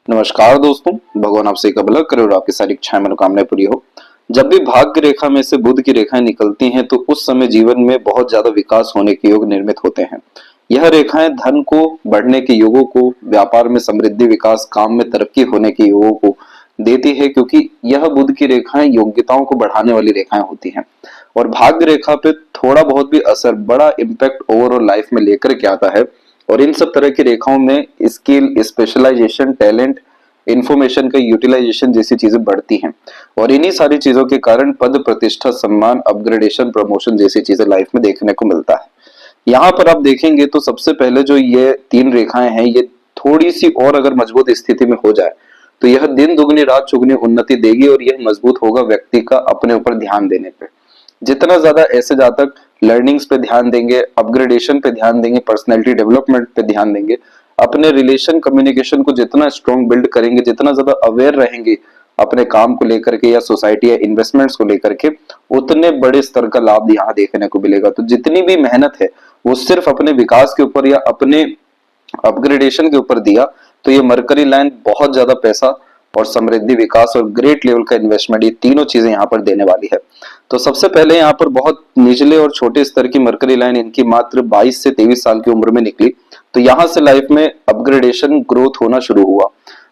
नमस्कार दोस्तों, भगवान आपसे एक भला करे और आपकी सारी इच्छाएं मनोकामनाएं पूरी हो। जब भी भाग्य रेखा में से बुध की रेखाएं निकलती हैं तो उस समय जीवन में बहुत ज्यादा विकास होने के योग निर्मित होते हैं। यह रेखाएं धन को बढ़ने के योगों को, व्यापार में समृद्धि, विकास, काम में तरक्की होने के योगों को देती है, क्योंकि यह बुध की रेखाएं योग्यताओं को बढ़ाने वाली रेखाएं होती हैं। और भाग्य रेखा पे थोड़ा बहुत भी असर बड़ा इम्पैक्ट ओवरऑल लाइफ में लेकर के आता है। और इन सब तरह की रेखाओं में स्किल, स्पेशलाइजेशन, टैलेंट, इंफॉर्मेशन का यूटिलाइजेशन जैसी चीजें बढ़ती हैं। और इन्हीं सारी चीजों के कारण पद, प्रतिष्ठा, सम्मान, अपग्रेडेशन, प्रमोशन जैसी चीजें लाइफ में देखने को मिलता है। यहाँ पर आप देखेंगे तो सबसे पहले जो ये तीन रेखाएं हैं, ये थोड़ी सी और अगर मजबूत स्थिति में हो जाए तो यह दिन दुगनी रात चौगुनी उन्नति देगी। और यह मजबूत होगा व्यक्ति का अपने ऊपर ध्यान देने पे। जितना ज्यादा ऐसे जातक लर्निंग्स पे ध्यान देंगे, अपग्रेडेशन पे ध्यान देंगे, पर्सनैलिटी डेवलपमेंट पे ध्यान देंगे, अपने रिलेशन कम्युनिकेशन को जितना स्ट्रॉन्ग बिल्ड करेंगे, जितना ज्यादा अवेयर रहेंगे अपने काम को लेकर के या सोसाइटी या इन्वेस्टमेंट्स को लेकर के, उतने बड़े स्तर का लाभ यहाँ देखने को मिलेगा। तो जितनी भी मेहनत है वो सिर्फ अपने विकास के ऊपर या अपने अपग्रेडेशन के ऊपर दिया तो ये मरकरी लाइन बहुत ज्यादा पैसा और समृद्धि, विकास और ग्रेट लेवल का इन्वेस्टमेंट, ये तीनों चीजें यहाँ पर देने वाली है। तो सबसे पहले यहाँ पर बहुत निचले और छोटे स्तर की मरकरी लाइन इनकी मात्र 22 से 23 साल की उम्र में निकली। तो यहाँ से लाइफ में अपग्रेडेशन, ग्रोथ होना शुरू हुआ।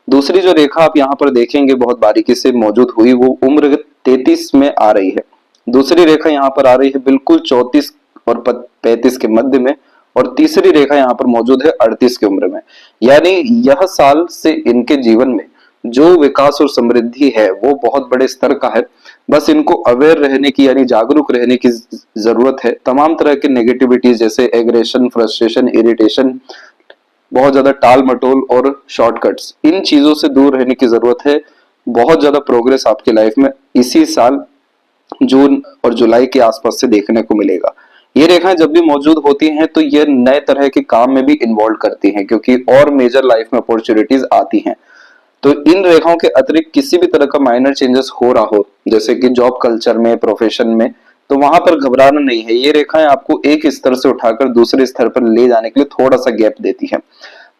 दूसरी जो रेखा आप यहाँ पर देखेंगे बहुत बारीकी से मौजूद हुई, वो उम्र 33 में आ रही है। दूसरी रेखा यहाँ पर आ रही है बिल्कुल 34 और 35 के मध्य में। और तीसरी रेखा यहाँ पर मौजूद है 38 की उम्र में। यानी यह साल से इनके जीवन में जो विकास और समृद्धि है वो बहुत बड़े स्तर का है। बस इनको अवेयर रहने की यानी जागरूक रहने की जरूरत है। तमाम तरह के नेगेटिविटीज जैसे एग्रेशन, फ्रस्ट्रेशन, इरिटेशन, बहुत ज्यादा टाल मटोल और शॉर्टकट्स, इन चीजों से दूर रहने की जरूरत है। बहुत ज्यादा प्रोग्रेस आपकी लाइफ में इसी साल जून और जुलाई के आसपास से देखने को मिलेगा। ये रेखाएं जब भी मौजूद होती हैं तो ये नए तरह के काम में भी इन्वॉल्व करती हैं, क्योंकि और मेजर लाइफ में अपॉर्चुनिटीज आती हैं। तो इन रेखाओं के अतिरिक्त किसी भी तरह का माइनर चेंजेस हो रहा हो, जैसे कि जॉब कल्चर में, प्रोफेशन में, तो वहां पर घबराना नहीं है। ये रेखाएं आपको एक स्तर से उठाकर दूसरे स्तर पर ले जाने के लिए थोड़ा सा गैप देती है।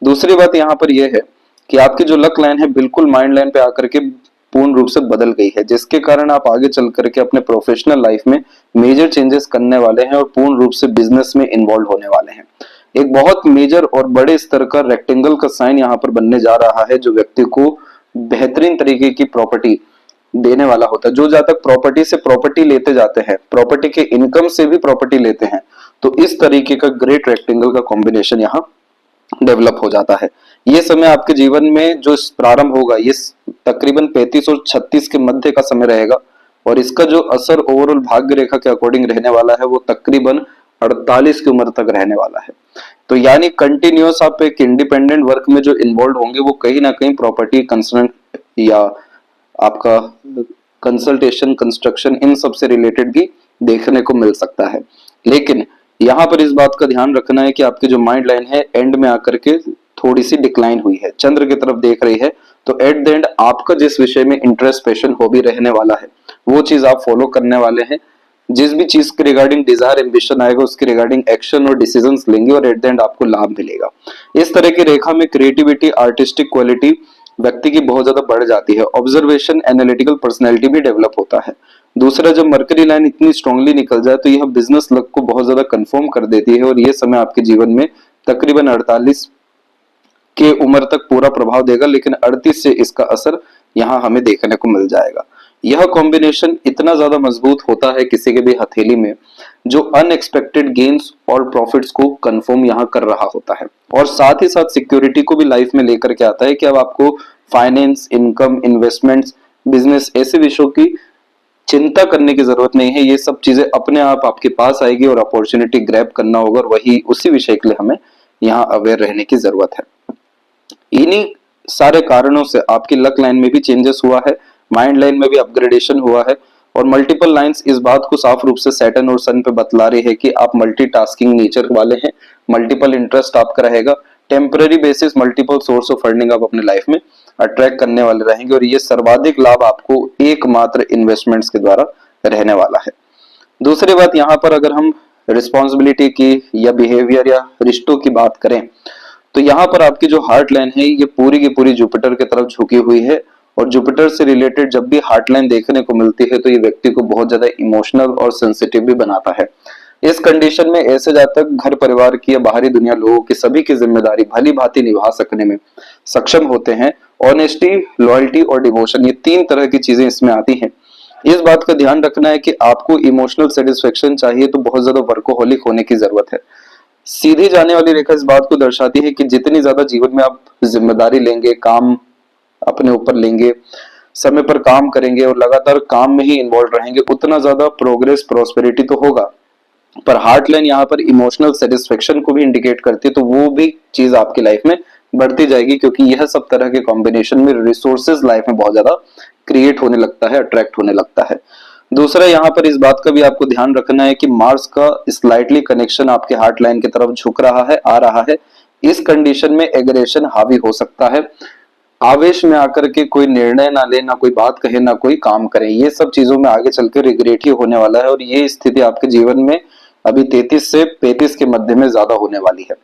दूसरी बात यहाँ पर यह है कि आपकी जो लक लाइन है बिल्कुल माइंड लाइन पे आकर के पूर्ण रूप से बदल गई है, जिसके कारण आप आगे चल करके अपने प्रोफेशनल लाइफ में मेजर चेंजेस करने वाले हैं और पूर्ण रूप से बिजनेस में इन्वॉल्व होने वाले हैं। एक बहुत मेजर और बड़े स्तर का रेक्टेंगल का साइन यहाँ पर बनने जा रहा है, जो व्यक्ति को बेहतरीन तरीके की प्रॉपर्टी देने वाला होता है। जो जातक प्रॉपर्टी से प्रॉपर्टी लेते जाते हैं, प्रॉपर्टी के इनकम से भी प्रॉपर्टी लेते हैं, तो इस तरीके का ग्रेट रेक्टेंगल का कॉम्बिनेशन यहाँ डेवलप हो जाता है। ये समय आपके जीवन में जो प्रारंभ होगा ये तकरीबन 35 और 36 के मध्य का समय रहेगा। और इसका जो असर ओवरऑल भाग्य रेखा के अकॉर्डिंग रहने वाला है वो तकरीबन 48 की उम्र तक रहने वाला है। तो यानी कंटिन्यूअस आप एक इंडिपेंडेंट वर्क में जो इन्वॉल्व होंगे वो कहीं ना कहीं प्रॉपर्टी कंसर्न या आपका कंसल्टेशन, कंस्ट्रक्शन, इन सब से रिलेटेड भी देखने को मिल सकता है। लेकिन यहाँ पर इस बात का ध्यान रखना है कि आपकी जो माइंड लाइन है एंड में आकर के थोड़ी सी डिक्लाइन हुई है, चंद्र की तरफ देख रही है। तो एट द एंड आपका जिस विषय में इंटरेस्ट, पैशन, हॉबी रहने वाला है वो चीज आप फॉलो करने वाले हैं। जिस भी चीज के रिगार्डिंग डिजायर, एम्बिशन आएगा उसके रिगार्डिंग एक्शन और डिसीजंस लेंगे और एट द एंड आपको लाभ मिलेगा। इस तरह की रेखा में क्रिएटिविटी, आर्टिस्टिक क्वालिटी व्यक्ति की बहुत ज्यादा बढ़ जाती है। ऑब्जर्वेशन, एनालिटिकल पर्सनैलिटी भी डेवलप होता है। दूसरा, जब मरकरी लाइन इतनी स्ट्रांगली निकल जाए तो यह बिजनेस लक को बहुत ज्यादा कंफर्म कर देती है। और यह समय आपके जीवन में तकरीबन 48 के उम्र तक पूरा प्रभाव देगा, लेकिन 38 से इसका असर यहाँ हमें देखने को मिल जाएगा। यह कॉम्बिनेशन इतना ज्यादा मजबूत होता है किसी के भी हथेली में, जो अनएक्सपेक्टेड गेन्स और प्रॉफिट्स को कंफर्म यहाँ कर रहा होता है। और साथ ही साथ सिक्योरिटी को भी लाइफ में लेकर के आता है कि अब आपको फाइनेंस, इनकम, इन्वेस्टमेंट्स, बिजनेस, ऐसे विषयों की चिंता करने की जरूरत नहीं है। ये सब चीजें अपने आप आपके पास आएगी और अपॉर्चुनिटी ग्रैब करना होगा, और वही उसी विषय के लिए हमें यहाँ अवेयर रहने की जरूरत है। इन्हीं सारे कारणों से आपकी लक लाइन में भी चेंजेस हुआ है, माइंड लाइन में भी अपग्रेडेशन हुआ है। और मल्टीपल लाइंस इस बात को साफ रूप से सैटर्न और सन पे बतला रही है कि आप मल्टीटास्किंग नेचर वाले हैं, मल्टीपल इंटरेस्ट आपका रहेगा, temporary basis multiple source of funding आप अपने लाइफ में अट्रैक्ट करने वाले रहेंगे। और ये सर्वाधिक लाभ आपको एकमात्र इन्वेस्टमेंट्स के द्वारा रहने वाला है। दूसरी बात, यहाँ पर अगर हम रिस्पॉन्सिबिलिटी की या बिहेवियर या रिश्तों की बात करें तो यहाँ पर आपकी जो हार्ट लाइन है ये पूरी की पूरी जुपिटर की तरफ झुकी हुई है, और जुपिटर से रिलेटेड जब भी हार्ट लाइन देखने को मिलती है तो ये व्यक्ति को बहुत ज्यादा इमोशनल और सेंसिटिव भी बनाता है। इस कंडीशन में ऐसे जातक घर परिवार की या बाहरी दुनिया लोगों की सभी की जिम्मेदारी भली भांति निभा सकने में सक्षम होते हैं। ऑनेस्टी, लॉयल्टी और डिवोशन, ये 3 तरह की चीजें इसमें आती हैं। इस बात का ध्यान रखना है कि आपको इमोशनल सेटिस्फेक्शन चाहिए तो बहुत ज्यादा वर्कोहोलिक होने की जरूरत है। सीधी जाने वाली रेखा इस बात को दर्शाती है कि जितनी ज्यादा जीवन में आप जिम्मेदारी लेंगे, काम अपने ऊपर लेंगे, समय पर काम करेंगे और लगातार काम में ही इन्वॉल्व रहेंगे, उतना ज्यादा प्रोग्रेस, प्रॉस्पेरिटी तो होगा। पर हार्ट लाइन यहाँ पर इमोशनल सेटिस्फेक्शन को भी इंडिकेट करती है, तो वो भी चीज आपकी लाइफ में बढ़ती जाएगी, क्योंकि यह सब तरह के कॉम्बिनेशन में रिसोर्सेज लाइफ में बहुत ज्यादा क्रिएट होने लगता है, अट्रैक्ट होने लगता है। दूसरा यहाँ पर इस बात का भी आपको ध्यान रखना है कि मार्स का स्लाइटली कनेक्शन आपके हार्ट लाइन की तरफ झुक रहा है, आ रहा है। इस कंडीशन में एग्रेशन हावी हो सकता है, आवेश में आकर के कोई निर्णय ना ले, ना कोई बात कहे, ना कोई काम करे, ये सब चीजों में आगे चल के रिग्रेट ही होने वाला है। और ये स्थिति आपके जीवन में अभी 33 से 35 के मध्य में ज्यादा होने वाली है।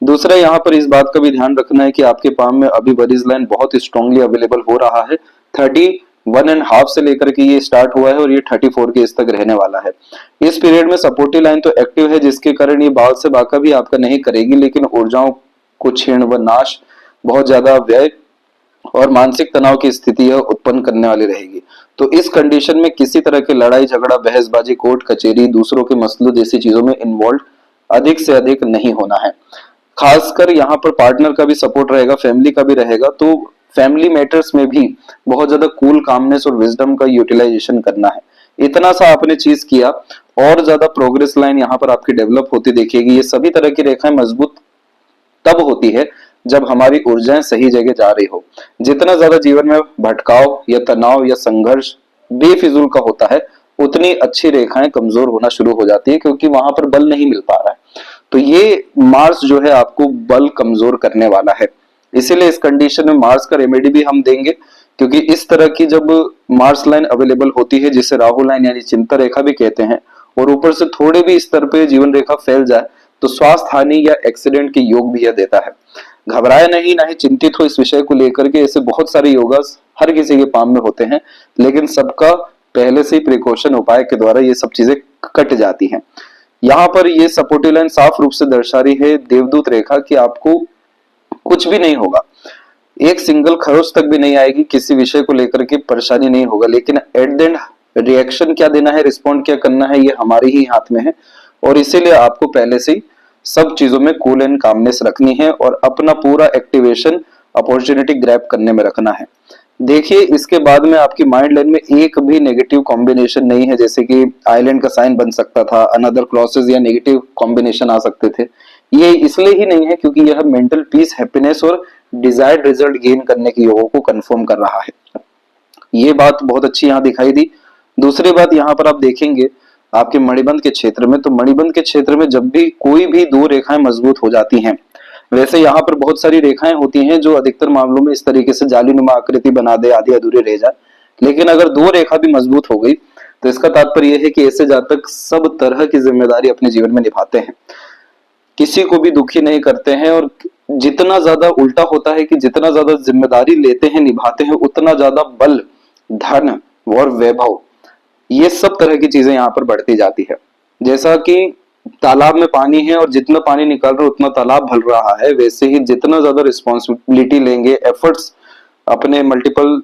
दूसरा यहाँ पर इस बात का भी ध्यान रखना है कि आपके पाम में अभी वरीज लाइन बहुत स्ट्रांगली अवेलेबल हो रहा है। 31.5 से लेकर के ये स्टार्ट हुआ है और ये 34 के इस तक रहने वाला है। इस पीरियड में सपोर्टिव लाइन तो एक्टिव है, जिसके कारण ये बाल से बाका भी आपका नहीं करेगी, लेकिन ऊर्जाओं को क्षीण व नाश, बहुत ज्यादा व्यय और मानसिक तनाव की स्थिति यह उत्पन्न करने वाली रहेगी। तो इस कंडीशन में किसी तरह के लड़ाई झगड़ा, बहसबाजी, कोर्ट कचेरी, दूसरों के मसलों जैसी चीजों में इन्वॉल्व अधिक से अधिक नहीं होना है। खासकर यहाँ पर पार्टनर का भी सपोर्ट रहेगा, फैमिली का भी रहेगा, तो फैमिली मैटर्स में भी बहुत ज्यादा कूल, कामनेस और विजडम का यूटिलाइजेशन करना है। इतना सा आपने चीज किया और ज्यादा प्रोग्रेस लाइन यहाँ पर आपकी डेवलप होती देखेगी। ये सभी तरह की रेखाएं मजबूत तब होती है जब हमारी ऊर्जाएं सही जगह जा रही हो। जितना ज्यादा जीवन में भटकाव या तनाव या संघर्ष बेफिजूल का होता है, उतनी अच्छी रेखाएं कमजोर होना शुरू हो जाती है, क्योंकि वहां पर बल नहीं मिल पा रहा है। तो ये मार्स जो है आपको बल कमजोर करने वाला है। इसीलिए इस कंडीशन में मार्स का रेमेडी भी हम देंगे, क्योंकि इस तरह की जब मार्स लाइन अवेलेबल होती है, जिसे राहु लाइन यानी चिंता रेखा भी कहते हैं, और ऊपर से थोड़े भी स्तर पे जीवन रेखा फैल जाए तो स्वास्थ्य हानि या एक्सीडेंट के योग भी यह देता है। घबराए नहीं, ना ही चिंतित हो इस विषय को लेकर के। ऐसे बहुत सारे योगास हर किसी के पाम में होते हैं, लेकिन सबका पहले से ही प्रिकॉशन उपाय के द्वारा ये सब चीजें कट जाती हैं। यहाँ पर ये सपोर्टिव लाइन साफ रूप से दर्शा रही है देवदूत रेखा कि आपको कुछ भी नहीं होगा, एक सिंगल खरोच तक भी नहीं आएगी, किसी विषय को लेकर के परेशानी नहीं होगा, लेकिन एट द एंड रिएक्शन क्या देना है, रिस्पॉन्ड क्या करना है, ये हमारे ही हाथ में है। और इसीलिए आपको पहले से ही सब चीजों में कूल एंड कामनेस रखनी है और अपना पूरा एक्टिवेशन अपॉर्चुनिटी ग्रैब करने में रखना है। देखिए, इसके बाद में आपकी माइंड लाइन में एक भी नेगेटिव कॉम्बिनेशन नहीं है, जैसे कि आइलैंड का साइन बन सकता था, अनदर क्रॉसेस या नेगेटिव कॉम्बिनेशन आ सकते थे। ये इसलिए ही नहीं है क्योंकि यह मेंटल पीस, हैप्पीनेस और डिजायर्ड रिजल्ट गेन करने के योगों को कंफर्म कर रहा है। ये बात बहुत अच्छी यहाँ दिखाई दी। दूसरी बात यहाँ पर आप देखेंगे आपके मणिबंध के क्षेत्र में, तो मणिबंध के क्षेत्र में जब भी कोई भी 2 रेखाएं मजबूत हो जाती हैं, वैसे यहाँ पर बहुत सारी रेखाएं होती हैं जो अधिकतर मामलों में इस तरीके से जालीनुमा आकृति बना दे, आधी अधूरी रह जाए, लेकिन अगर 2 रेखा भी मजबूत हो गई तो इसका तात्पर्य यह है कि ऐसे जातक सब तरह की जिम्मेदारी अपने जीवन में निभाते हैं, किसी को भी दुखी नहीं करते हैं। और जितना ज्यादा उल्टा होता है कि जितना ज्यादा जिम्मेदारी लेते हैं, निभाते हैं, उतना ज्यादा बल, धन और वैभव, ये सब तरह की चीजें यहाँ पर बढ़ती जाती है। जैसा कि तालाब में पानी है और जितना पानी निकल रहा है उतना तालाब भर रहा है, वैसे ही जितना ज्यादा रिस्पॉन्सिबिलिटी लेंगे, एफर्ट्स अपने मल्टीपल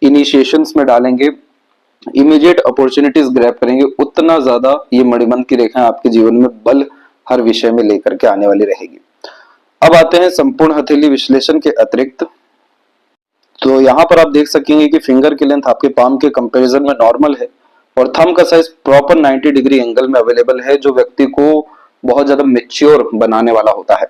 इनिशिएशंस में डालेंगे, इमीडिएट अपॉर्चुनिटीज ग्रैब करेंगे, उतना ज्यादा ये मणिबंध की रेखा आपके जीवन में बल हर विषय में लेकर के आने वाली रहेगी। अब आते हैं संपूर्ण हथेली विश्लेषण के अतिरिक्त। तो यहाँ पर आप देख सकेंगे कि फिंगर की लेंथ आपके पाम के कंपैरिजन में नॉर्मल है और थंब का साइज प्रॉपर 90 डिग्री एंगल में अवेलेबल है, जो व्यक्ति को बहुत ज्यादा मेच्योर बनाने वाला होता है।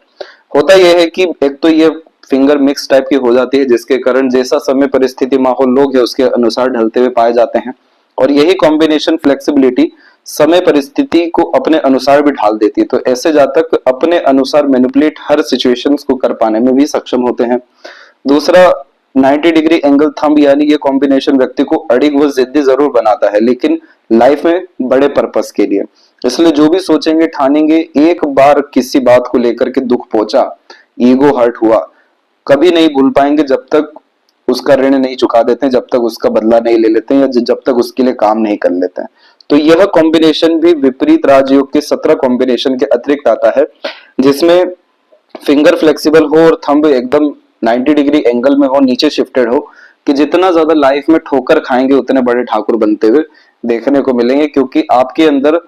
होता यह है कि एक तो ये फिंगर मिक्स टाइप की हो जाती है, जिसके कारण जैसा समय, परिस्थिति, माहौल, लोग है उसके अनुसार ढलते हुए पाए जाते हैं, और यही कॉम्बिनेशन फ्लेक्सिबिलिटी समय परिस्थिति को अपने अनुसार भी ढाल देती है। तो ऐसे जातक अपने अनुसार मैनिपुलेट हर सिचुएशंस को कर पाने में भी सक्षम होते हैं। दूसरा, 90 डिग्री एंगल थंब यानी ये कॉम्बिनेशन व्यक्ति को अड़िग व जिद्दी जरूर बनाता है, लेकिन लाइफ में बड़े पर्पस के लिए। इसलिए जो भी सोचेंगे ठानेंगे, एक बार किसी बात को लेकर के दुख पहुंचा, ईगो हर्ट हुआ, कभी नहीं भूल पाएंगे जब तक उसका ऋण नहीं चुका देते हैं, जब तक उसका बदला नहीं ले लेते हैं, या जब तक उसके लिए काम नहीं कर लेते हैं। तो यह कॉम्बिनेशन भी विपरीत राजयोग के 17 कॉम्बिनेशन के अतिरिक्त आता है, जिसमें फिंगर फ्लेक्सिबल हो और थंब एकदम 90 डिग्री एंगल में हो, नीचे शिफ्टेड हो, कि जितना ज्यादा लाइफ में ठोकर खाएंगे उतने बड़े ठाकुर बनते हुए देखने को मिलेंगे, क्योंकि आपके अंदर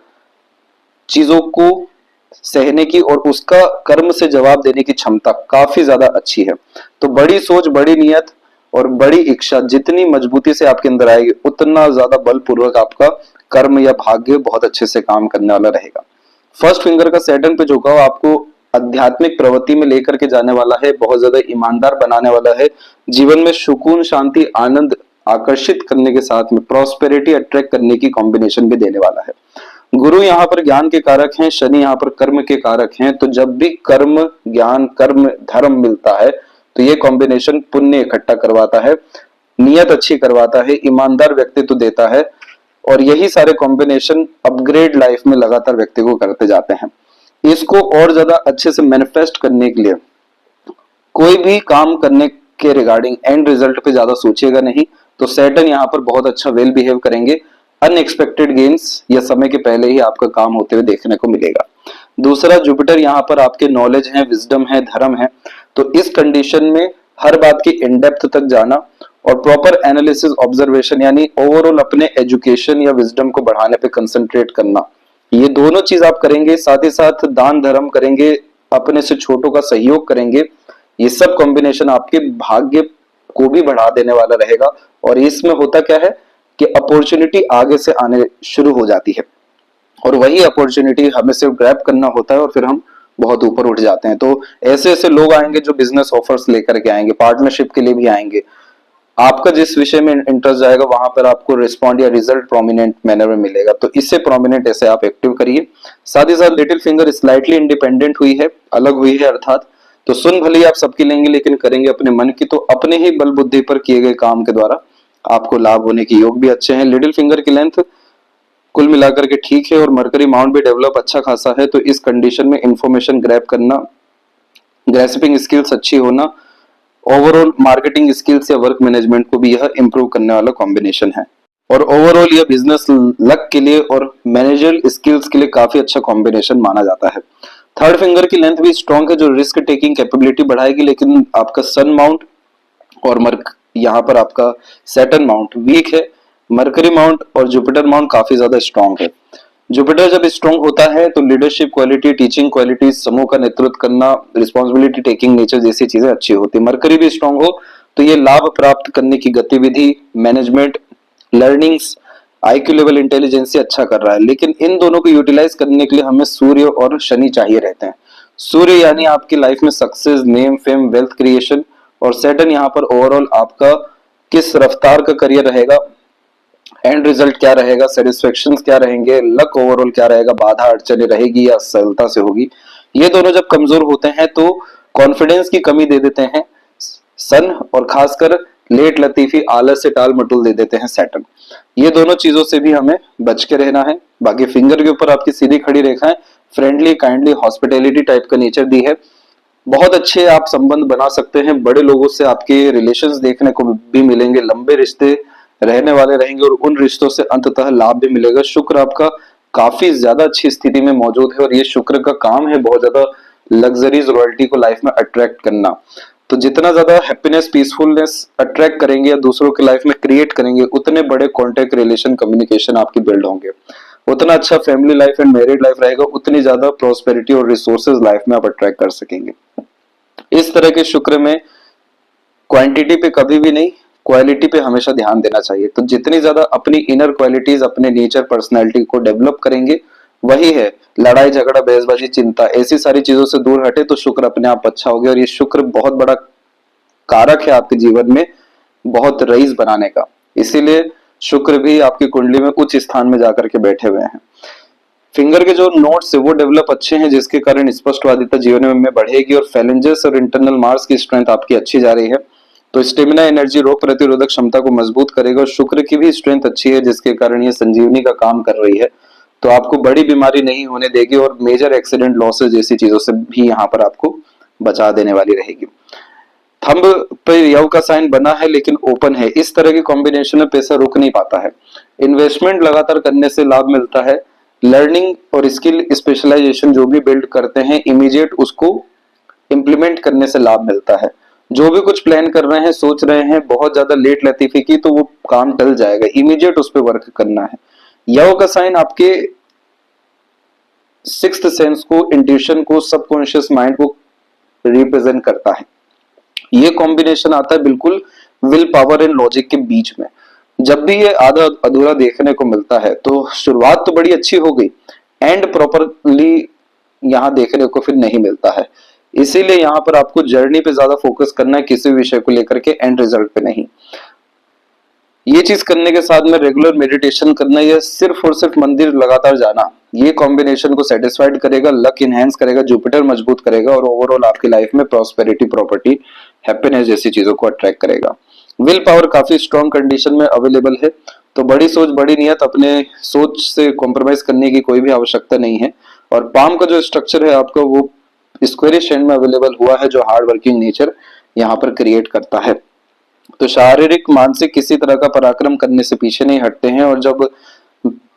चीजों को सहने की और उसका कर्म से जवाब देने की क्षमता काफी ज्यादा अच्छी है। तो बड़ी सोच, बड़ी नियत और बड़ी इच्छा जितनी मजबूती से आपके अंदर आएगी, उतना ज्यादा बलपूर्वक आपका कर्म या भाग्य बहुत अच्छे से काम करने वाला रहेगा। फर्स्ट फिंगर का सैटर्न पे झुकाव आपको आध्यात्मिक प्रवृत्ति में लेकर के जाने वाला है, बहुत ज्यादा ईमानदार बनाने वाला है, जीवन में सुकून, शांति, आनंद आकर्षित करने के साथ में प्रॉस्पेरिटी अट्रैक्ट करने की कॉम्बिनेशन भी देने वाला है। गुरु यहाँ पर ज्ञान के कारक हैं, शनि यहाँ पर कर्म के कारक हैं। तो जब भी कर्म, ज्ञान, कर्म, धर्म मिलता है तो ये कॉम्बिनेशन पुण्य इकट्ठा करवाता है, नियत अच्छी करवाता है, ईमानदार व्यक्तित्व देता है, और यही सारे कॉम्बिनेशन अपग्रेड लाइफ में लगातार व्यक्ति को करते जाते हैं। इसको और ज्यादा अच्छे से मैनिफेस्ट करने के लिए कोई भी काम करने के रिगार्डिंग एंड रिजल्ट पे ज्यादा सोचिएगा नहीं। तो सैटर्न यहाँ पर बहुत अच्छा वेल बिहेव करेंगे, अनएक्सपेक्टेड गेन्स या समय के पहले ही आपका काम होते हुए देखने को मिलेगा। दूसरा, जुपिटर यहाँ पर आपके नॉलेज है, विजडम है, धर्म है। तो इस कंडीशन में हर बात की इन डेप्थ तक जाना और प्रॉपर एनालिसिस, ऑब्जर्वेशन, यानी ओवरऑल अपने एजुकेशन या विजडम को बढ़ाने पे कंसंट्रेट करना, ये दोनों चीज आप करेंगे। साथ ही साथ दान धर्म करेंगे, अपने से छोटों का सहयोग करेंगे। ये सब कॉम्बिनेशन आपके भाग्य को भी बढ़ा देने वाला रहेगा। और इसमें होता क्या है कि अपॉर्चुनिटी आगे से आने शुरू हो जाती है, और वही अपॉर्चुनिटी हमें सिर्फ ग्रैब करना होता है और फिर हम बहुत ऊपर उठ जाते हैं। तो ऐसे ऐसे लोग आएंगे जो बिजनेस ऑफर्स लेकर के आएंगे, पार्टनरशिप के लिए भी आएंगे। आपका जिस विषय में इंटरेस्ट जाएगा वहां पर आपको रिस्पॉन्ड या रिजल्ट प्रोमिनेंट मैनर में मिलेगा। तो इससे प्रोमिनेंट ऐसे आप एक्टिव करिए। साथ ही साथ लिटिल फिंगर स्लाइटली इंडिपेंडेंट हुई है, अलग हुई है अर्थात। तो सुन भले ही आप सबकी लेंगे लेकिन करेंगे अपने मन की। तो अपने ही बल बुद्धि पर किए गए काम के द्वारा आपको लाभ होने के योग भी अच्छे हैं। लिटिल फिंगर की लेंथ कुल मिलाकर के ठीक है और मरकरी माउंट भी डेवलप अच्छा खासा है। तो इस कंडीशन में इंफॉर्मेशन ग्रैब करना, ग्रेस्पिंग स्किल्स अच्छी होना, ओवरऑल मार्केटिंग स्किल्स या वर्क मैनेजमेंट को भी यह इंप्रूव करने वाला कॉम्बिनेशन है। और ओवरऑल यह बिजनेस लक के लिए और मैनेजरियल स्किल्स के लिए काफी अच्छा कॉम्बिनेशन माना जाता है। थर्ड फिंगर की लेंथ भी स्ट्रॉन्ग है जो रिस्क टेकिंग कैपेबिलिटी बढ़ाएगी, लेकिन आपका सन माउंट और यहाँ पर आपका सैटर्न माउंट वीक है। मरकरी माउंट और जुपिटर माउंट काफी ज्यादा स्ट्रॉन्ग है। जुपिटर जब स्ट्रॉन्ग होता है तो लीडरशिप क्वालिटी, टीचिंग क्वालिटी, समूह का नेतृत्व करना, रिस्पॉन्सिबिलिटी टेकिंग नेचर जैसी चीजें अच्छी होती है। मरकरी भी स्ट्रॉन्ग हो तो ये लाभ प्राप्त करने की गतिविधि, management, learnings, IQ level, intelligence अच्छा कर रहा है। लेकिन इन दोनों को यूटिलाइज करने के लिए हमें सूर्य और शनि चाहिए रहते हैं। सूर्य यानी आपकी लाइफ में success, name, fame, wealth creation, और सैटर्न यहाँ पर ओवरऑल आपका किस रफ्तार का करियर रहेगा, एंड रिजल्ट क्या रहेगा, सेटिस्फेक्शन क्या रहेंगे, लक ओवरऑल क्या रहेगा, बाधा अड़चने रहेगी या सरलता से होगी। ये दोनों जब कमजोर होते हैं तो कॉन्फिडेंस की कमी दे देते हैं सन, और खासकर लेट लतीफी, आलस से टाल मटोल दे देते हैं सैटर्न। ये दोनों चीजों से भी हमें बच के रहना है। बाकी फिंगर के ऊपर आपकी सीधी खड़ी रेखाएं फ्रेंडली, काइंडली, हॉस्पिटैलिटी टाइप का नेचर दी है। बहुत अच्छे आप संबंध बना सकते हैं, बड़े लोगों से आपके रिलेशंस देखने को भी मिलेंगे, लंबे रिश्ते रहने वाले रहेंगे और उन रिश्तों से अंततः लाभ भी मिलेगा। शुक्र आपका काफी ज्यादा अच्छी स्थिति में मौजूद है और ये शुक्र का काम है बहुत ज्यादा लग्जरीज, रॉयल्टी को लाइफ में अट्रैक्ट करना। तो जितना ज्यादा हैप्पीनेस, पीसफुलनेस अट्रैक्ट करेंगे या दूसरों की लाइफ में क्रिएट करेंगे, उतने बड़े कॉन्टेक्ट, रिलेशन, कम्युनिकेशन आपकी बिल्ड होंगे, उतना अच्छा family life and married life रहेगा, उतनी ज्यादा प्रोस्पेरिटी और रिसोर्सेज लाइफ में आप अट्रैक्ट कर सकेंगे। इस तरह के शुक्र में क्वांटिटी पे कभी भी नहीं, क्वालिटी पे हमेशा ध्यान देना चाहिए। तो जितनी ज्यादा अपनी इनर क्वालिटीज, अपने नेचर, पर्सनैलिटी को डेवलप करेंगे, वही है लड़ाई झगड़ा, बहसबाजी, चिंता, ऐसी सारी चीजों से दूर हटे तो शुक्र अपने आप अच्छा हो गया। और ये शुक्र बहुत बड़ा कारक है आपके जीवन में बहुत रईस बनाने का, इसीलिए शुक्र भी आपकी कुंडली में उच्च स्थान में जाकर के बैठे हुए हैं। फिंगर के जो नोट्स है वो डेवलप अच्छे हैं, जिसके कारण स्पष्टवादिता जीवन में बढ़ेगी और फैलेंजेस और इंटरनल मार्स की स्ट्रेंथ आपकी अच्छी जा रही है। तो स्टेमिना, एनर्जी, रोग प्रतिरोधक क्षमता को मजबूत करेगा। और शुक्र की भी स्ट्रेंथ अच्छी है जिसके कारण ये संजीवनी का काम कर रही है। तो आपको बड़ी बीमारी नहीं होने देगी और मेजर एक्सीडेंट लॉसेस जैसी चीजों से भी यहाँ पर आपको बचा देने वाली रहेगी। थंब पे यव का साइन बना है लेकिन ओपन है, इस तरह के कॉम्बिनेशन में पैसा रुक नहीं पाता है। इन्वेस्टमेंट लगातार करने से लाभ मिलता है। लर्निंग और स्किल स्पेशलाइजेशन जो भी बिल्ड करते हैं इमीडिएट उसको इम्प्लीमेंट करने से लाभ मिलता है। जो भी कुछ प्लान कर रहे हैं, सोच रहे हैं बहुत ज्यादा लेट लतीफी की, तो वो काम टल जाएगा, इमीडिएट उस पर वर्क करना है। यव का साइन आपके सिक्स्थ सेंस को, इंट्यूशन को, सबकॉन्शियस माइंड को रिप्रेजेंट करता है। ये कॉम्बिनेशन आता है बिल्कुल विल पावर एंड लॉजिक के बीच में। जब भी ये आधा अधूरा देखने को मिलता है तो शुरुआत तो बड़ी अच्छी हो गई, एंड प्रॉपरली यहाँ देखने को फिर नहीं मिलता है। इसीलिए यहाँ पर आपको जर्नी पे ज्यादा फोकस करना है, किसी विषय को लेकर के एंड रिजल्ट पे नहीं। ये चीज करने के साथ में रेगुलर मेडिटेशन करना या सिर्फ और सिर्फ मंदिर लगातार जाना, ये कॉम्बिनेशन को सेटिस्फाइड करेगा, लक इनहेंस करेगा, जुपिटर मजबूत करेगा और ओवरऑल आपकी लाइफ में प्रॉस्पेरिटी, प्रॉपर्टी, हैप्पीनेस जैसी चीजों को अट्रैक्ट करेगा। विल पावर काफी स्ट्रॉन्ग कंडीशन में अवेलेबल है, तो बड़ी सोच बड़ी नियत, अपने सोच से कॉम्प्रोमाइज करने की कोई भी आवश्यकता नहीं है। और पाम का जो स्ट्रक्चर है आपका वो स्क्वेरिश शेप में अवेलेबल हुआ है, जो हार्ड वर्किंग नेचर यहाँ पर क्रिएट करता है। तो शारीरिक मानसिक किसी तरह का पराक्रम करने से पीछे नहीं हटते हैं। और जब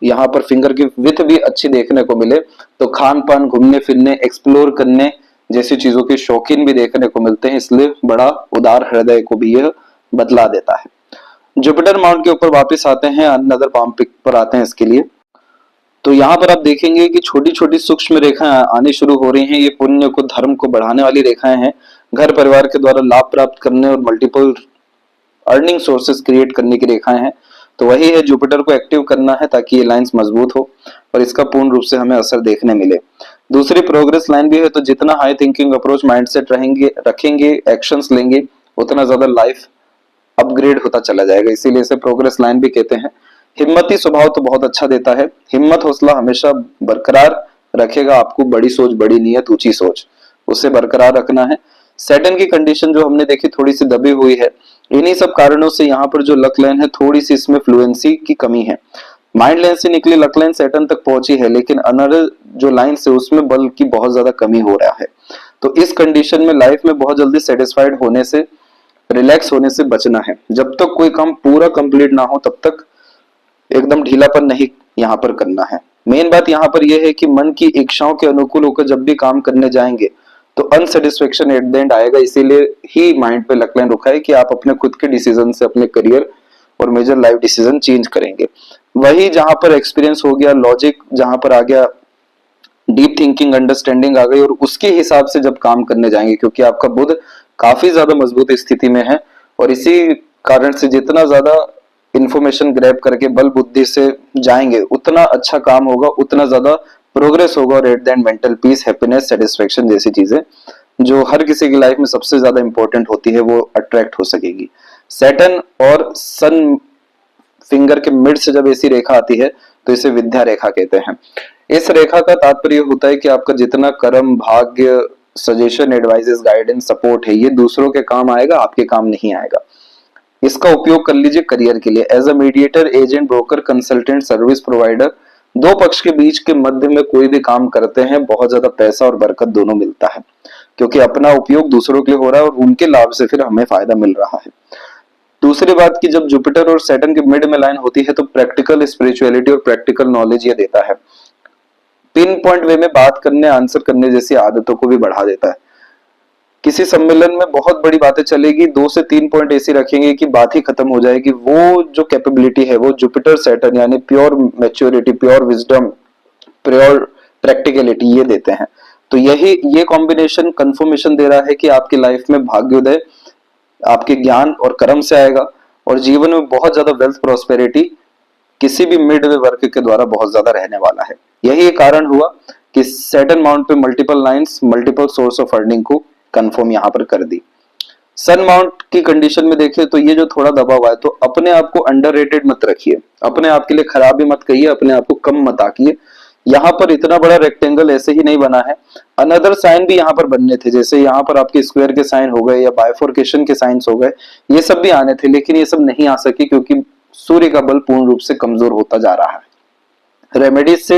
यहाँ पर फिंगर की विथ भी अच्छी देखने को मिले तो खान पान, घूमने फिरने, एक्सप्लोर करने जैसी चीजों के शौकीन भी देखने को मिलते हैं, इसलिए बड़ा उदार हृदय को भी यह बदला देता है। जुपिटर माउंट के ऊपर वापस आते हैं, अनदर पाम पिक पर आते हैं इसके लिए। तो यहाँ पर आप देखेंगे कि छोटी छोटी सूक्ष्म रेखाएं आनी शुरू हो रही हैं। ये पुण्य को, धर्म को बढ़ाने वाली रेखाएं हैं। घर परिवार के द्वारा लाभ प्राप्त करने और मल्टीपल अर्निंग सोर्सेस क्रिएट करने की रेखाएं हैं। तो वही है, जुपिटर को एक्टिव करना है ताकि ये लाइंस मजबूत हो और इसका पूर्ण रूप से हमें असर देखने मिले। दूसरी प्रोग्रेस लाइन भी है, तो जितना हाई थिंकिंग अप्रोच माइंडसेट रखेंगे, एक्शंस लेंगे, उतना ज्यादा लाइफ अपग्रेड होता चला जाएगा, इसीलिए इसे प्रोग्रेस लाइन भी कहते हैं। हिम्मती स्वभाव तो बहुत अच्छा देता है, हिम्मत हौसला हमेशा बरकरार रखेगा आपको। बड़ी सोच, बड़ी नीयत, ऊंची सोच, उसे बरकरार रखना है। सैटर्न की कंडीशन जो हमने देखी थोड़ी सी दबी हुई है, इन्हीं सब कारणों से यहाँ पर जो लक लाइन है थोड़ी सी इसमें फ्लुएंसी की कमी है। माइंड लाइन से निकली लक लाइन सैटर्न तक पहुंची है, लेकिन अनदर जो लाइन से उसमें बल की बहुत ज्यादा कमी हो रहा है। तो इस कंडीशन में लाइफ में बहुत जल्दी सेटिस्फाइड होने से, रिलैक्स होने से बचना है। जब तक कोई काम पूरा कंप्लीट ना हो तब तक एकदम ढीलापन नहीं यहाँ पर करना है। मेन बात यहाँ पर यह है कि मन की इच्छाओं के अनुकूल होकर जब भी काम करने जाएंगे तो अनसेटिस्फेक्शन एट द एंड आएगा। इसीलिए ही माइंड पे लक लाइन रुका है कि आप अपने खुद के डिसीजन से अपने करियर और मेजर लाइफ डिसीजन चेंज करेंगे। वही जहां पर एक्सपीरियंस हो गया, लॉजिक जहां पर आ गया, डीप थिंकिंग, अंडरस्टैंडिंग आ गई, और उसके हिसाब से जब काम करने जाएंगे, क्योंकि आपका बुध काफी ज्यादा मजबूत स्थिति में है और इसी कारण से जितना ज्यादा इंफॉर्मेशन ग्रैब करके बल बुद्धि से जाएंगे उतना अच्छा काम होगा, उतना ज्यादा प्रोग्रेस होगा और at the end mental peace, happiness, satisfaction जैसी चीजें जो हर किसी की लाइफ में सबसे ज्यादा इंपॉर्टेंट होती है वो अट्रैक्ट हो सकेगी। सैटर्न और सन फिंगर के मिड से जब ऐसी रेखा आती है तो इसे विद्या रेखा कहते हैं। इस रेखा का तात्पर्य होता है कि आपका जितना कर्म, भाग्य, सजेशन, एडवाइजेस, गाइडेंस, सपोर्ट है, ये दूसरों के काम आएगा, आपके काम नहीं आएगा। इसका उपयोग कर लीजिए करियर के लिए। As a mediator, agent, broker, consultant, service provider, दो पक्ष के बीच के मध्य में कोई भी काम करते हैं, बहुत ज्यादा पैसा और बरकत दोनों मिलता है, क्योंकि अपना उपयोग दूसरों के लिए हो रहा है और उनके लाभ से फिर हमें फायदा मिल रहा है। दूसरी बात की जब जुपिटर और सैटर्न के मिड में लाइन होती है तो प्रैक्टिकल स्पिरिचुअलिटी और प्रैक्टिकल नॉलेज ये देता है। पिन पॉइंट वे में बात करने, आंसर करने जैसी आदतों को भी बढ़ा देता है। किसी सम्मेलन में बहुत बड़ी बातें चलेगी, 2 से 3 पॉइंट ऐसे रखेंगे कि बात ही खत्म हो जाएगी। वो जो कैपेबिलिटी है वो जुपिटर सैटर्न यानी pure maturity, pure wisdom, pure practicality ये देते हैं। तो ये कॉम्बिनेशन कंफर्मेशन दे रहा है कि आपकी लाइफ में भाग्योदय आपके ज्ञान और कर्म से आएगा और जीवन में बहुत ज्यादा वेल्थ, प्रॉस्पेरिटी किसी भी मिड वे वर्क के द्वारा बहुत ज्यादा रहने वाला है। यही कारण हुआ कि सैटर्न माउंट पे multiple lines, multiple source of earning को कंफर्म यहाँ पर कर दी। सन माउंट की कंडीशन में देखिए तो ये जो थोड़ा दबा हुआ है, तो अपने आप को अंडररेटेड मत रखिए, अपने आप के लिए खराब भी मत कहिए, अपने आप को कम मत आकिए। यहाँ पर इतना बड़ा रेक्टेंगल ऐसे ही नहीं बना है, अनदर साइन भी यहाँ पर बनने थे, जैसे यहाँ पर आपके स्क्वायर के साइन हो गए या बाइफोर्केशन के साइंस हो गए, ये सब भी आने थे, लेकिन ये सब नहीं आ सके क्योंकि सूर्य का बल पूर्ण रूप से कमजोर होता जा रहा है। रेमेडीज से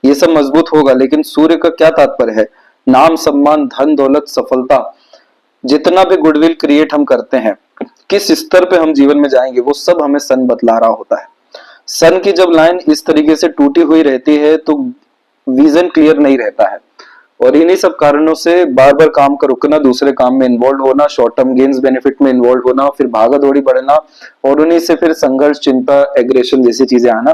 ये सब मजबूत होगा, लेकिन सूर्य का क्या तात्पर्य है? नाम, सम्मान, धन, दौलत, सफलता, जितना भी गुडविल क्रिएट हम करते हैं, किस स्तर पे हम जीवन में जाएंगे, वो सब हमें सन बतला रहा होता है। सन की जब लाइन इस तरीके से टूटी हुई रहती है तो विजन क्लियर नहीं रहता है, और इन्हीं सब कारणों से बार बार काम का रुकना, दूसरे काम में इन्वॉल्व होना, शॉर्ट टर्म गेन्स बेनिफिट में इन्वॉल्व होना, फिर भागा दौड़ी बढ़ना, और उन्हीं से फिर संघर्ष, चिंता, एग्रेशन जैसी चीजें आना।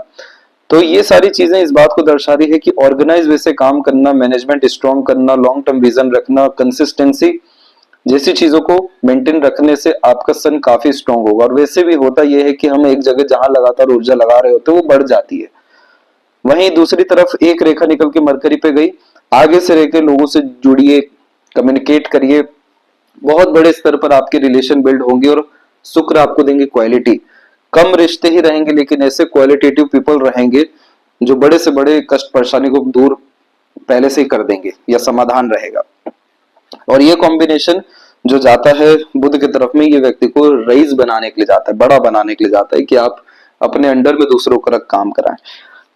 तो ये सारी चीजें इस बात को दर्शा रही है कि ऑर्गेनाइज वे से काम करना, मैनेजमेंट स्ट्रॉन्ग करना, लॉन्ग टर्म विजन रखना, कंसिस्टेंसी जैसी चीजों को मेंटेन रखने से आपका सन काफी स्ट्रॉन्ग होगा। और वैसे भी होता यह है कि हम एक जगह जहां लगातार ऊर्जा लगा रहे होते हैं वो बढ़ जाती है। वहीं दूसरी तरफ एक रेखा निकल के मरकरी पे गई, आगे से रहकर लोगों से जुड़िए, कम्युनिकेट करिए, बहुत बड़े स्तर पर आपके रिलेशन बिल्ड होंगे, और शुक्र आपको देंगे क्वालिटी। कम रिश्ते ही रहेंगे लेकिन ऐसे क्वालिटेटिव पीपल रहेंगे जो बड़े से बड़े कष्ट परेशानी को दूर पहले से ही कर देंगे या समाधान रहेगा। और ये कॉम्बिनेशन जो जाता है बुध की तरफ में, ये व्यक्ति को रईस बनाने के लिए जाता है, बड़ा बनाने के लिए जाता है कि आप अपने अंडर में दूसरों का काम कराएं।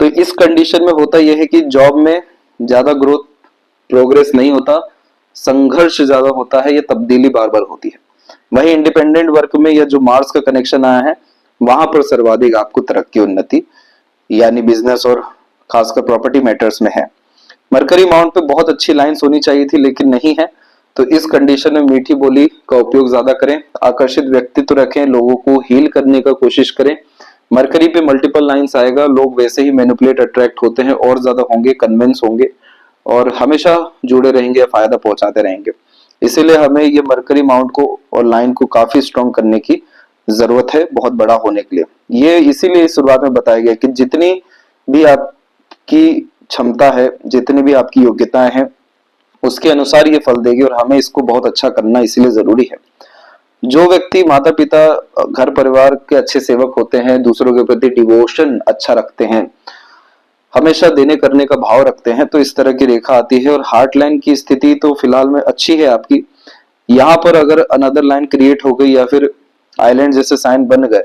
तो इस कंडीशन में होता यह है कि जॉब में ज्यादा ग्रोथ, प्रोग्रेस नहीं होता, संघर्ष ज्यादा होता है, ये तब्दीली बार बार होती है। वहीं इंडिपेंडेंट वर्क में या जो मार्स का कनेक्शन आया है वहां पर सर्वाधिक आपको तरक्की, उन्नति, यानी बिजनेस और खासकर प्रॉपर्टी मैटर्स में है। मरकरी माउंट पे बहुत अच्छी लाइंस होनी चाहिए थी लेकिन नहीं है, तो इस कंडीशन में मीठी बोली का उपयोग ज्यादा करें, आकर्षित व्यक्तित्व रखें, लोगों को हील करने का कोशिश करें। मरकरी पे मल्टीपल लाइंस आएगा, लोग वैसे ही मैनिपुलेट, अट्रैक्ट होते हैं, और ज्यादा होंगे, कन्विंस होंगे, और हमेशा जुड़े रहेंगे, फायदा पहुंचाते रहेंगे। इसीलिए हमें ये मरकरी माउंट को और लाइन को काफी स्ट्रॉन्ग करने की जरूरत है बहुत बड़ा होने के लिए। ये इसीलिए शुरुआत में बताया गया कि जितनी भी आपकी क्षमता है, जितनी भी आपकी योग्यताएं हैं, उसके अनुसार ये फल देगी, और हमें इसको बहुत अच्छा करना इसीलिए जरूरी है। जो व्यक्ति माता पिता, घर परिवार के अच्छे सेवक होते हैं, दूसरों के प्रति डिवोशन अच्छा रखते हैं, हमेशा देने करने का भाव रखते हैं, तो इस तरह की रेखा आती है। और हार्ट लाइन की स्थिति तो फिलहाल में अच्छी है आपकी। यहाँ पर अगर अनदर लाइन क्रिएट हो गई या फिर आइलैंड जैसे साइन बन गए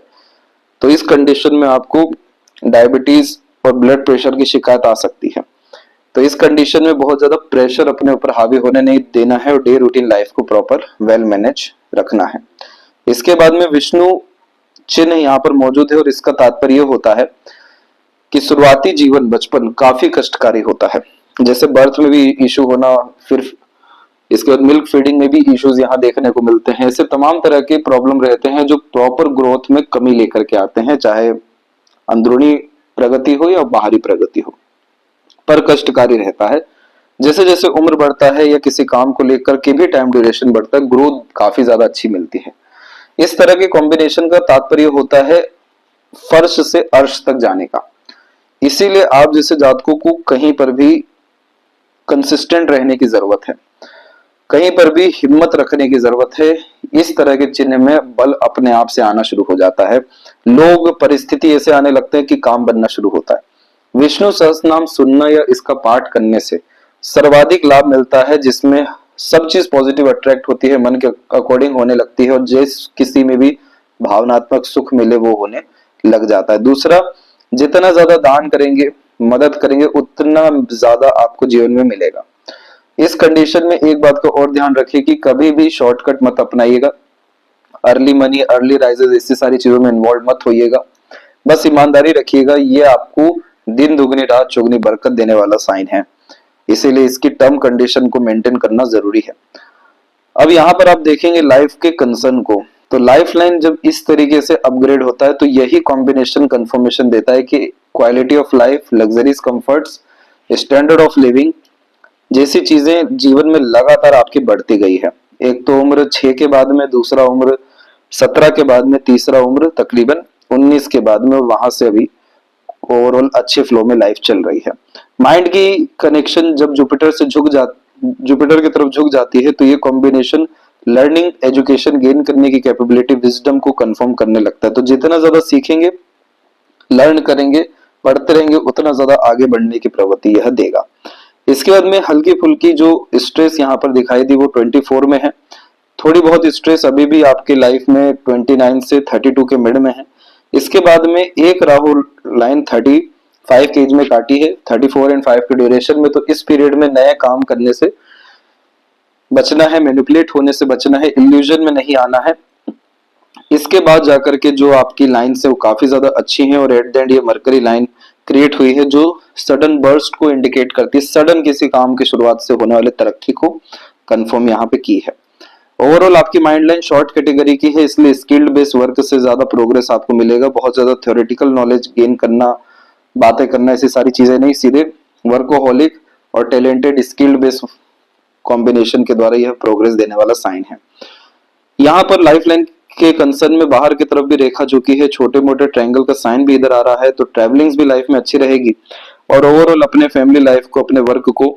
तो इस कंडीशन में आपको डायबिटीज और ब्लड प्रेशर की शिकायत आ सकती है। तो इस कंडीशन में बहुत ज्यादा प्रेशर अपने ऊपर हावी होने नहीं देना है, और डे रूटीन लाइफ को प्रॉपर वेल मैनेज रखना है। इसके बाद में विष्णु चिन्ह यहाँ पर मौजूद है, और इसका तात्पर्य होता है कि शुरुआती जीवन, बचपन काफी कष्टकारी होता है। जैसे बर्थ में भी इशू होना, फिर इसके बाद मिल्क फीडिंग में भी इश्यूज यहाँ देखने को मिलते हैं। ऐसे तमाम तरह के प्रॉब्लम रहते हैं जो प्रॉपर ग्रोथ में कमी लेकर के आते हैं, चाहे अंदरूनी प्रगति हो या बाहरी प्रगति हो, पर कष्टकारी रहता है। जैसे जैसे उम्र बढ़ता है या किसी काम को लेकर के भी टाइम ड्यूरेशन बढ़ता है, ग्रोथ काफी ज्यादा अच्छी मिलती है। इस तरह के कॉम्बिनेशन का तात्पर्य होता है फर्श से अर्श तक जाने का। इसीलिए आप जैसे जातकों को कहीं पर भी कंसिस्टेंट रहने की जरूरत है, कहीं पर भी हिम्मत रखने की जरूरत है। इस तरह के चिन्ह में बल अपने आप से आना शुरू हो जाता है, लोग, परिस्थिति ऐसे आने लगते हैं कि काम बनना शुरू होता है। विष्णु सहस्त्र नाम सुनना या इसका पाठ करने से सर्वाधिक लाभ मिलता है, जिसमें सब चीज पॉजिटिव अट्रैक्ट होती है, मन के अकॉर्डिंग होने लगती है, और जिस किसी में भी भावनात्मक सुख मिले वो होने लग जाता है। दूसरा, जितना ज्यादा दान करेंगे, मदद करेंगे, उतना ज्यादा आपको जीवन में मिलेगा। इस कंडीशन में एक बात का और ध्यान रखिए कि कभी भी शॉर्टकट मत अपनाइएगा, अर्ली मनी, अर्ली राइजेस, ऐसी सारी चीजों में इन्वॉल्व मत होइएगा, बस ईमानदारी रखिएगा। ये आपको दिन दुगनी रात चौगनी बरकत देने वाला साइन है, इसीलिए इसकी टर्म कंडीशन को मेंटेन करना जरूरी है। अब यहाँ पर आप देखेंगे लाइफ के कंसर्न को, तो लाइफ लाइन जब इस तरीके से अपग्रेड होता है तो यही कॉम्बिनेशन कंफर्मेशन देता है कि quality of life, luxuries, comforts, standard of living जैसी चीजें जीवन में लगातार आपकी बढ़ती गई है। एक तो उम्र 6 के बाद में, दूसरा उम्र 17 के बाद में, तीसरा उम्र तकरीबन 19 के बाद में, और वहां से अभी ओवरऑल अच्छे फ्लो में लाइफ चल रही है। माइंड की कनेक्शन जब जुपिटर की तरफ झुक जाती है तो ये कॉम्बिनेशन लर्निंग, एजुकेशन गेन करने की कैपेबिलिटी, विजडम को कंफर्म करने लगता है। तो जितना ज्यादा सीखेंगे, लर्न करेंगे, पढ़ते रहेंगे, उतना ज्यादा आगे बढ़ने की प्रवृत्ति यह देगा। इसके बाद में हल्की फुल्की जो स्ट्रेस यहाँ पर दिखाई दी वो 24 में है। थोड़ी बहुत स्ट्रेस अभी भी आपके लाइफ में 29 से 32 के मिड में है। इसके बाद में एक राहु लाइन 5 की एज में काटी है, 34 एंड 5 के ड्यूरेशन में। तो इस पीरियड में नए काम करने से बचना है, मैनिपुलेट होने से बचना है, इल्यूजन में नहीं आना है। इसके बाद जाकर के जो आपकी लाइन्स है वो काफी ज्यादा अच्छी हैं, और एट द एंड ये मरकरी लाइन क्रिएट हुई है जो सडन बर्स्ट को इंडिकेट करती है, सडन किसी काम की शुरुआत से होने वाले तरक्की को कंफर्म यहाँ पे की है। ओवरऑल आपकी माइंड लाइन शॉर्ट कैटेगरी की है, इसलिए स्किल्ड बेस्ड वर्क से ज्यादा प्रोग्रेस आपको मिलेगा। बहुत ज्यादा थ्योरेटिकल नॉलेज गेन करना, बातें करना, ऐसी सारी चीजें नहीं, सीधे वर्कोहॉलिक और टैलेंटेड स्किल्ड बेस्ड कॉम्बिनेशन के द्वारा यह प्रोग्रेस देने वाला साइन है। यहाँ पर लाइफ लाइन के कंसर्न में बाहर की तरफ भी रेखा जो की है, छोटे मोटे ट्रायंगल का साइन भी इधर आ रहा है, तो ट्रैवलिंग्स भी लाइफ में अच्छी रहेगी। और ओवरऑल अपने फैमिली लाइफ को, अपने वर्क को,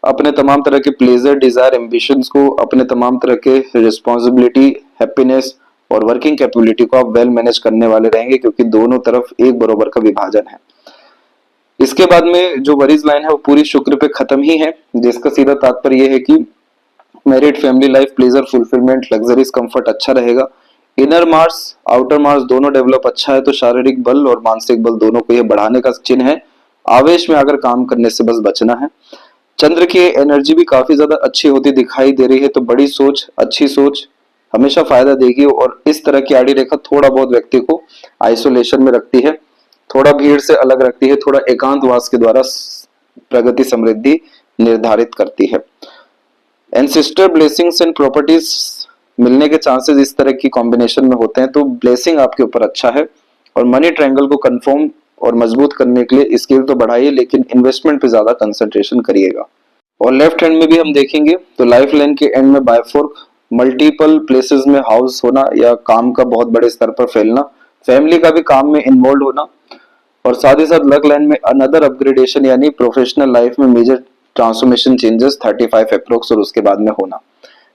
अपने तमाम तरह के प्लेजर, डिजायर, एम्बिशंस को, अपने तमाम तरह के रिस्पॉन्सिबिलिटी, हैप्पीनेस और वर्किंग कैपेबिलिटी को आप वेल मैनेज करने वाले रहेंगे, क्योंकि दोनों तरफ एक बराबर का विभाजन है। इसके बाद में जो वरीज लाइन है वो पूरी शुक्र पे खत्म ही है, जिसका सीधा तात्पर्य यह है कि married, family life, pleasure, fulfilment, luxuries, comfort अच्छा रहेगा। इनर मार्स, आउटर मार्स दोनों डेवलप अच्छा है, तो शारीरिक बल और मानसिक बल दोनों को यह बढ़ाने का चिन्ह है। आवेश में आकर काम करने से बस बचना है। चंद्र की एनर्जी भी काफी ज्यादा अच्छी होती दिखाई दे रही है, तो बड़ी सोच, अच्छी सोच हमेशा फायदा देगी। और इस तरह की आड़ी रेखा थोड़ा बहुत व्यक्ति को आइसोलेशन में रखती है, थोड़ा भीड़ से अलग रखती है, थोड़ा एकांतवास के द्वारा प्रगति, समृद्धि निर्धारित करती है। एंसेस्टर ब्लेसिंग्स एंड प्रॉपर्टीज मिलने के चांसेस इस तरह की कॉम्बिनेशन में होते हैं, तो ब्लेसिंग आपके ऊपर अच्छा है। और मनी ट्रायंगल को कंफर्म और मजबूत करने के लिए स्किल तो बढ़ाइए, लेकिन इन्वेस्टमेंट पे ज्यादा कंसंट्रेशन करिएगा। और लेफ्ट हैंड में भी हम देखेंगे तो लाइफ लाइन के एंड में बायफोर्क, मल्टीपल प्लेसेस में हाउस होना या काम का बहुत बड़े स्तर पर फैलना, फैमिली का भी काम में इन्वॉल्व होना, और साथ ही साथ लक लाइन में अनदर अपग्रेडेशन यानी प्रोफेशनल लाइफ में मेजर ट्रांसफॉर्मेशन चेंजेस 35 अप्रोक्स और उसके बाद में होना।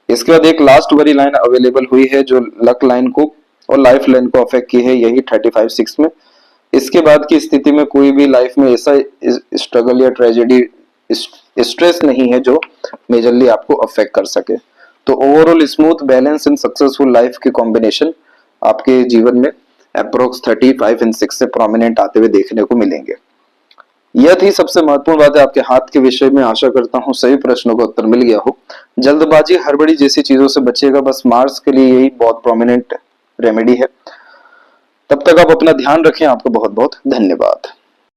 इसके बाद एक लास्ट वरी लाइन अवेलेबल हुई है जो लक लाइन को और लाइफ लाइन को अफेक्ट की है, यही 35-6 में। इसके बाद की स्थिति में कोई भी लाइफ में ऐसा स्ट्रगल या ट्रेजेडी, स्ट्रेस नहीं है जो मेजरली आपको अफेक्ट कर सके। तो overall smooth, balance and successful life के कॉम्बिनेशन आपके जीवन में अप्रोक्स 35 एंड 6 से प्रोमिनेंट आते हुए देखने को मिलेंगे। यह थी सबसे महत्वपूर्ण बात है आपके हाथ के विषय में। आशा करता हूँ सभी प्रश्नों का उत्तर मिल गया हो। जल्दबाजी, हड़बड़ी जैसी चीजों से बचिएगा, बस मार्स के लिए यही बहुत प्रोमिनेंट रेमेडी है। तब तक आप अपना ध्यान रखें। आपको बहुत बहुत धन्यवाद।